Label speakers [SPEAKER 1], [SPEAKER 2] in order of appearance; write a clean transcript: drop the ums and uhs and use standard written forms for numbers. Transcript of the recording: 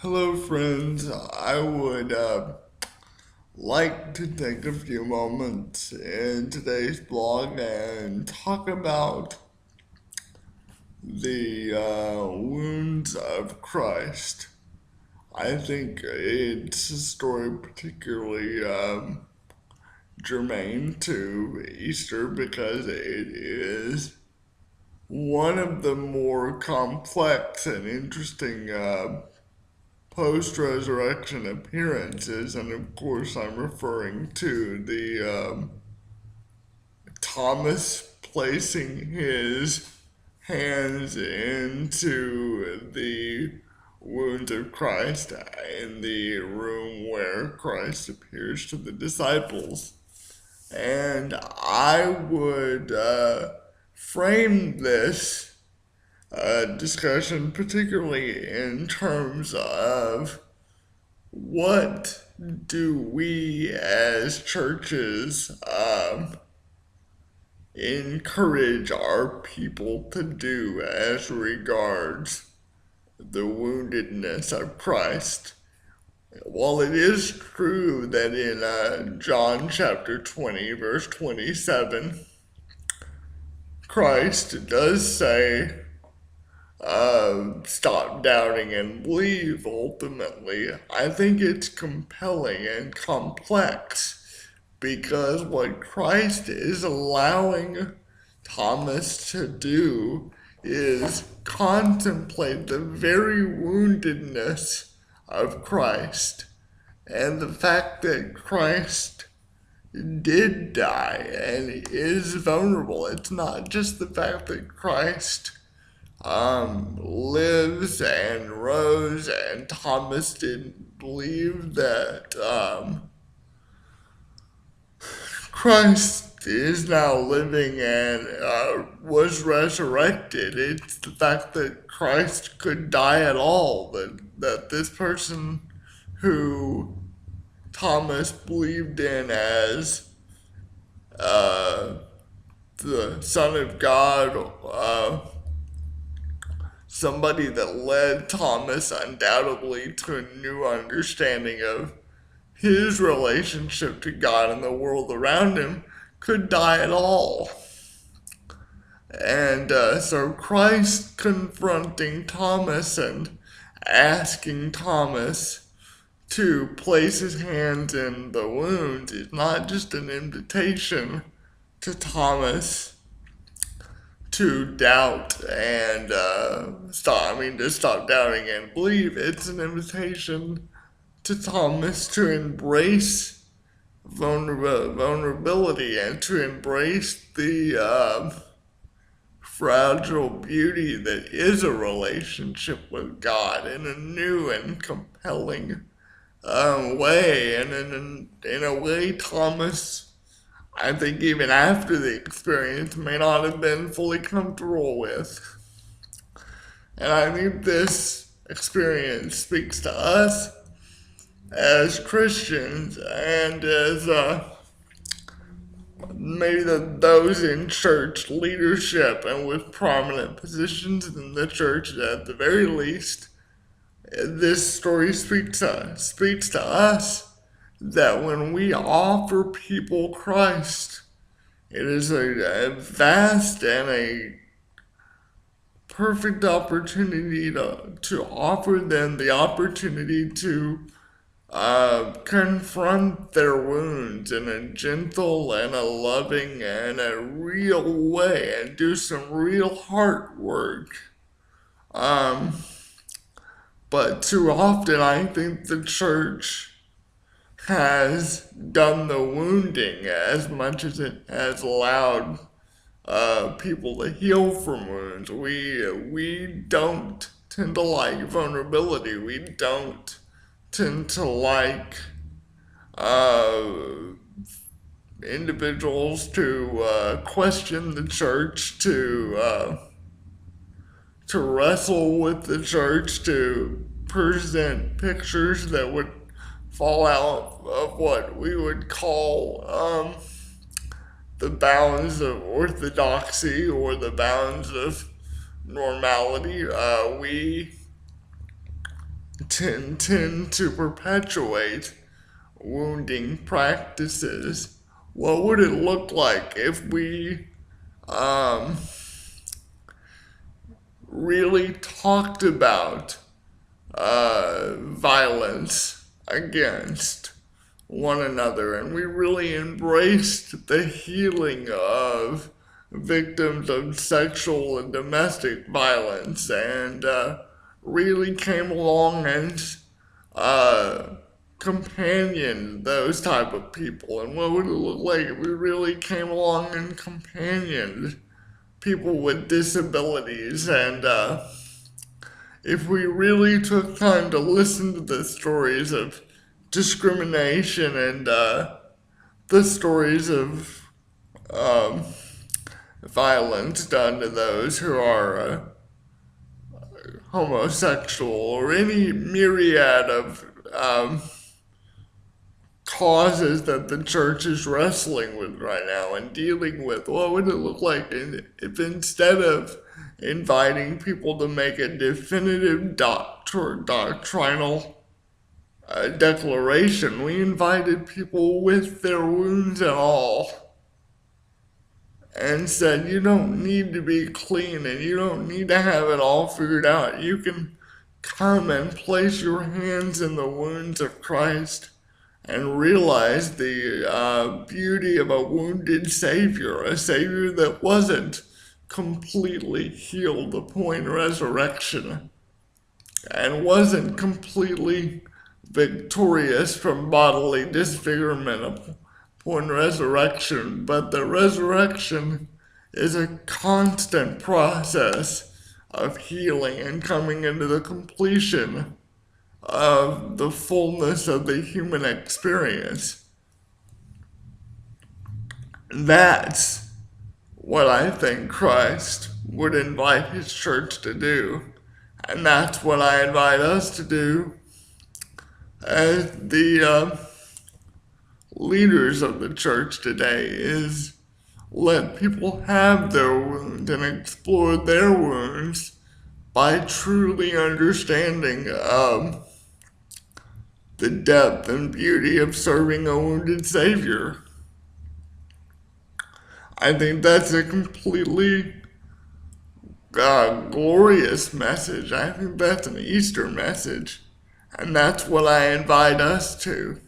[SPEAKER 1] Hello, friends. I would like to take a few moments in today's blog and talk about the wounds of Christ. I think it's a story particularly germane to Easter because it is one of the more complex and interesting post resurrection appearances, and of course, I'm referring to the Thomas placing his hands into the wounds of Christ in the room where Christ appears to the disciples. And I would frame this discussion, particularly in terms of what do we as churches encourage our people to do as regards the woundedness of Christ. While it is true that in John chapter 20, verse 27, Christ does say, stop doubting and believe ultimately, I think it's compelling and complex because what Christ is allowing Thomas to do is contemplate the very woundedness of Christ and the fact that Christ did die and is vulnerable. It's not just the fact that Christ lives and rose, and Thomas didn't believe that Christ is now living and was resurrected. It's the fact that Christ could die at all, that this person who Thomas believed in as the Son of God, somebody that led Thomas undoubtedly to a new understanding of his relationship to God and the world around him, could die at all. And so Christ confronting Thomas and asking Thomas to place his hands in the wounds is not just an invitation to Thomas to doubt and to stop doubting and believe. It's an invitation to Thomas to embrace vulnerability and to embrace the fragile beauty that is a relationship with God in a new and compelling way. And in a way, Thomas, I think even after the experience, may not have been fully comfortable with. And I think this experience speaks to us as Christians and as maybe those in church leadership and with prominent positions in the church at the very least. This story speaks to us that when we offer people Christ, it is a vast and a perfect opportunity to offer them the opportunity to confront their wounds in a gentle and a loving and a real way and do some real heart work. But too often, I think the church has done the wounding as much as it has allowed people to heal from wounds. We don't tend to like vulnerability. We don't tend to like individuals to question the church, to wrestle with the church, to present pictures that would fall out of what we would call the bounds of orthodoxy or the bounds of normality. We tend to perpetuate wounding practices. What would it look like if we really talked about violence against one another, and we really embraced the healing of victims of sexual and domestic violence, and really came along and companioned those type of people? And what would it look like if we really came along and companioned people with disabilities, and if we really took time to listen to the stories of discrimination and the stories of violence done to those who are homosexual, or any myriad of causes that the church is wrestling with right now and dealing with? What would it look like if, instead of inviting people to make a definitive doctrinal declaration, we invited people with their wounds and all, and said, you don't need to be clean and you don't need to have it all figured out. You can come and place your hands in the wounds of Christ and realize the beauty of a wounded Savior, a Savior that wasn't completely healed upon resurrection and wasn't completely victorious from bodily disfigurement upon resurrection, but the resurrection is a constant process of healing and coming into the completion of the fullness of the human experience. That's what I think Christ would invite his church to do, and that's what I invite us to do as the leaders of the church today, is let people have their wounds and explore their wounds by truly understanding the depth and beauty of serving a wounded Savior. I think that's a completely glorious message. I think that's an Easter message, and that's what I invite us to.